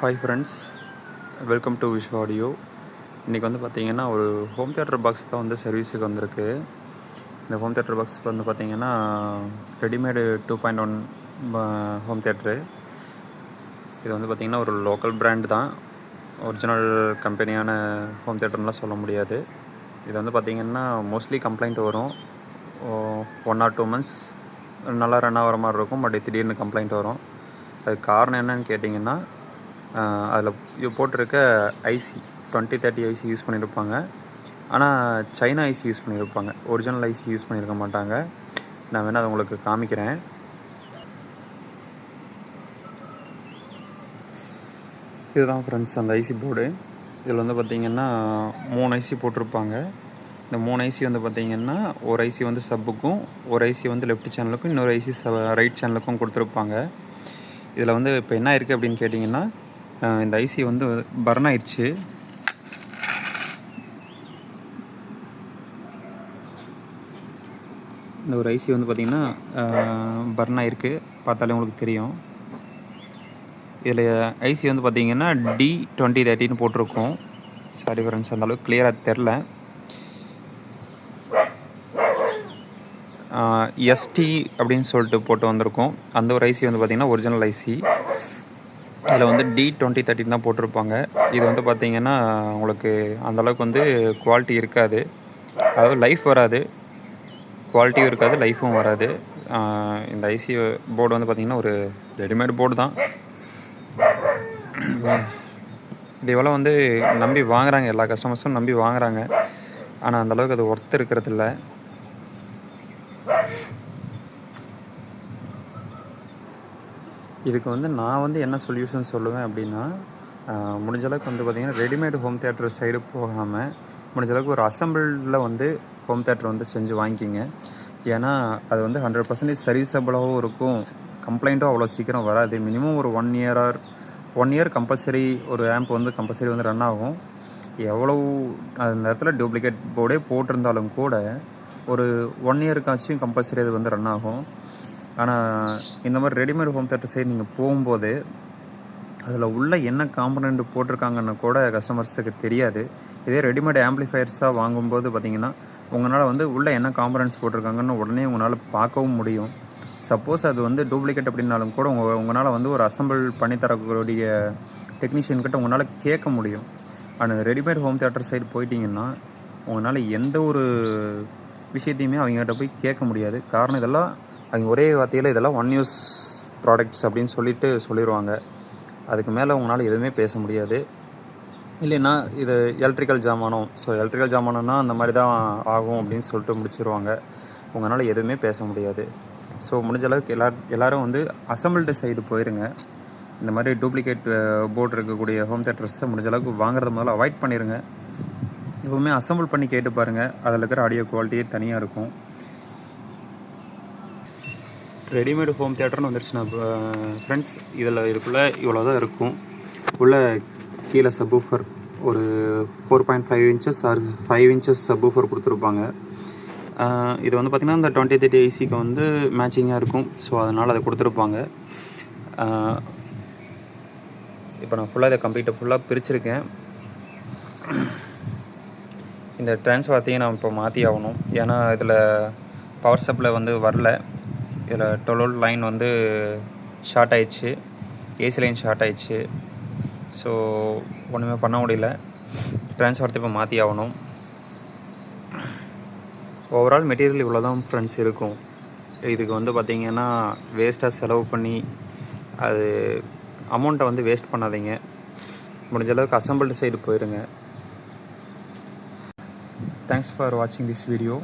Hi friends, welcome to wish audio. இன்றைக்கி வந்து பார்த்திங்கன்னா ஒரு ஹோம் தியேட்டர் பாக்ஸ் தான் வந்து சர்வீஸுக்கு வந்திருக்கு. இந்த ஹோம் தியேட்டர் பாக்ஸுக்கு வந்து பார்த்திங்கன்னா ரெடிமேடு 2.1 ஹோம் தியேட்ரு. இது வந்து பார்த்திங்கன்னா ஒரு லோக்கல் பிராண்டு தான், ஒரிஜினல் கம்பெனியான ஹோம் தியேட்டர்லாம் சொல்ல முடியாது. இது வந்து பார்த்திங்கன்னா மோஸ்ட்லி கம்ப்ளைண்ட் வரும். 1 or 2 months நல்லா ரன் ஆகிற மாதிரி இருக்கும். பட் திடீர்னு கம்ப்ளைண்ட் வரும். அதுக்கு காரணம் என்னன்னு கேட்டிங்கன்னா, அதில் போட்டிருக்க ஐசி 2030 ஐசி யூஸ் பண்ணியிருப்பாங்க. ஆனால் சைனா ஐசி யூஸ் பண்ணியிருப்பாங்க, ஒரிஜினல் ஐசி யூஸ் பண்ணியிருக்க மாட்டாங்க. நான் வேணால் அதை உங்களுக்கு காமிக்கிறேன். இதுதான் ஃப்ரெண்ட்ஸ் அந்த ஐசி போர்டு. இதில் வந்து பார்த்திங்கன்னா 3 ஐசி போட்டிருப்பாங்க. இந்த 3 ஐசி வந்து பார்த்திங்கன்னா ஒரு ஐசி வந்து சப்புக்கும், ஒரு ஐசி வந்து லெஃப்ட் சேனலுக்கும், இன்னொரு ஐசி ரைட் சேனலுக்கும் கொடுத்துருப்பாங்க. இதில் வந்து இப்போ என்ன இருக்குது அப்படின்னு கேட்டிங்கன்னா, இந்த ஐசி வந்து பர்ன் ஆயிடுச்சு. இந்த ஒரு ஐசி வந்து பார்த்திங்கன்னா பர்ன் ஆகிருக்கு, பார்த்தாலே உங்களுக்கு தெரியும். இதில் ஐசி வந்து பார்த்திங்கன்னா D2030 போட்டிருக்கோம். சாரி ஃப்ரெண்ட்ஸ், அந்த அளவுக்கு கிளியராக தெரில. ST அப்படின்னு சொல்லிட்டு போட்டு வந்திருக்கோம். அந்த ஒரு ஐசி வந்து பார்த்திங்கன்னா ஒரிஜினல் ஐசி. இதில் வந்து D2030 தான் போட்டிருப்பாங்க. இது வந்து பார்த்திங்கன்னா உங்களுக்கு அந்தளவுக்கு வந்து குவாலிட்டி இருக்காது, அதாவது லைஃப் வராது. குவாலிட்டியும் இருக்காது, லைஃபும் வராது. இந்த ஐசி போர்டு வந்து பார்த்திங்கன்னா ஒரு ரெடிமேட் போர்டு தான். இது எவ்வளோ வந்து நம்பி வாங்குகிறாங்க, எல்லா கஸ்டமர்ஸும் நம்பி வாங்குகிறாங்க. ஆனால் அந்தளவுக்கு அது ஒர்த் இருக்கிறதில்ல. இதுக்கு வந்து நான் வந்து என்ன சொல்யூஷன் சொல்லுவேன் அப்படின்னா, முடிஞ்சளவுக்கு வந்து பார்த்திங்கன்னா ரெடிமேடு ஹோம் தியேட்டர் சைடு போகாமல் முடிஞ்சளவுக்கு ஒரு அசம்பிளில் வந்து ஹோம் தியேட்டர் வந்து செஞ்சு வாங்கிக்கிங்க. ஏன்னா அது வந்து 100% சர்வீஸபிளாகவும் இருக்கும், கம்ப்ளைண்ட்டும் அவ்வளோ சீக்கிரம் வராது. மினிமம் ஒரு 1 year கம்பல்சரி ஒரு ஆம்ப் வந்து கம்பல்சரி வந்து ரன் ஆகும். எவ்வளோ அந்த இடத்துல டூப்ளிகேட் போர்டே போட்டிருந்தாலும் கூட ஒரு 1 yearக்காச்சும் கம்பல்சரி அது வந்து ரன் ஆகும். ஆனால் இந்த மாதிரி ரெடிமேட் ஹோம் தியேட்டர் சைடு நீங்கள் போகும்போது அதில் உள்ள என்ன காம்பனண்ட் போட்டிருக்காங்கன்னு கூட கஸ்டமர்ஸுக்கு தெரியாது. இதே ரெடிமேட் ஆம்ப்ளிஃபயர்ஸாக வாங்கும்போது பார்த்திங்கன்னா உங்களால் வந்து உள்ளே என்ன காம்பனண்ட்ஸ் போட்டிருக்காங்கன்னு உடனே உங்களால் பார்க்கவும் முடியும். சப்போஸ் அது வந்து டூப்ளிகேட் அப்படின்னாலும் கூட உங்களால் வந்து ஒரு அசம்பிள் பண்ணித்தரக்கூடிய டெக்னீஷியன்கிட்ட உங்களால் கேட்க முடியும். ஆனால் ரெடிமேட் ஹோம் தியேட்டர் சைடு போயிட்டிங்கன்னா உங்களால் எந்த ஒரு விஷயத்தையுமே அவங்ககிட்ட போய் கேட்க முடியாது. காரணம் இதெல்லாம் அவங்க ஒரே வார்த்தையில் இதெல்லாம் ஒன் யூஸ் ப்ராடக்ட்ஸ் அப்படின்னு சொல்லிடுவாங்க. அதுக்கு மேலே உங்களால் எதுவுமே பேச முடியாது. இல்லைன்னா இது எலக்ட்ரிக்கல் ஜாமானம், ஸோ எலக்ட்ரிக்கல் ஜாமானம்னா அந்த மாதிரி தான் ஆகும் அப்படின்னு சொல்லிட்டு முடிச்சிருவாங்க. உங்களால் எதுவுமே பேச முடியாது. ஸோ முடிஞ்ச அளவுக்கு எல்லோரும் வந்து அசம்பிள்டு சைடு போயிருங்க. இந்த மாதிரி டூப்ளிகேட் போர்டு இருக்கக்கூடிய ஹோம் தியேட்டர்ஸை முடிஞ்ச அளவுக்கு வாங்குறத முதல்ல அவாய்ட் பண்ணிடுங்க. எப்போவுமே அசம்பிள் பண்ணி கேட்டு பாருங்கள், அதில் இருக்கிற ஆடியோ குவாலிட்டியே தனியாக இருக்கும். ரெடிமேடு ஹோம் தியேட்டர்னு வந்துருச்சுன்னா ஃப்ரெண்ட்ஸ், இதுக்குள்ளே இவ்வளோ தான் இருக்கும். உள்ளே கீழே சப்வூஃபர் ஒரு 4.5 inches ஆர் 5 inches சப்வூஃபர் கொடுத்துருப்பாங்க. இது வந்து பார்த்திங்கன்னா இந்த 2030 ஐசிக்கு வந்து மேட்சிங்காக இருக்கும். ஸோ அதனால் அதை கொடுத்துருப்பாங்க. இப்போ நான் ஃபுல்லாக இதை ஃபுல்லாக பிரிச்சுருக்கேன். இந்த ட்ரான்ஸ்ஃபார்த்தையும் நான் இப்போ மாற்றி ஆகணும். ஏன்னா இதில் பவர் சப்ளை வந்து வரல. இதில் 12 லைன் வந்து ஷார்ட் ஆயிடுச்சு, ஏசி லைன் ஷார்ட் ஆயிடுச்சு. ஸோ ஒன்றுமே பண்ண முடியல. ட்ரான்ஸ்ஃபார்த்தை இப்போ மாற்றி ஆகணும். ஓவரால் மெட்டீரியல் இவ்வளோ தான் ஃப்ரெண்ட்ஸ் இருக்கும். இதுக்கு வந்து பார்த்திங்கன்னா வேஸ்ட்டாக செலவு பண்ணி அது அமௌண்ட்டை வந்து வேஸ்ட் பண்ணாதீங்க. முடிஞ்ச அளவுக்கு அசம்பிள்டு சைடு போயிடுங்க. தேங்க்ஸ் ஃபார் வாட்சிங் திஸ் வீடியோ.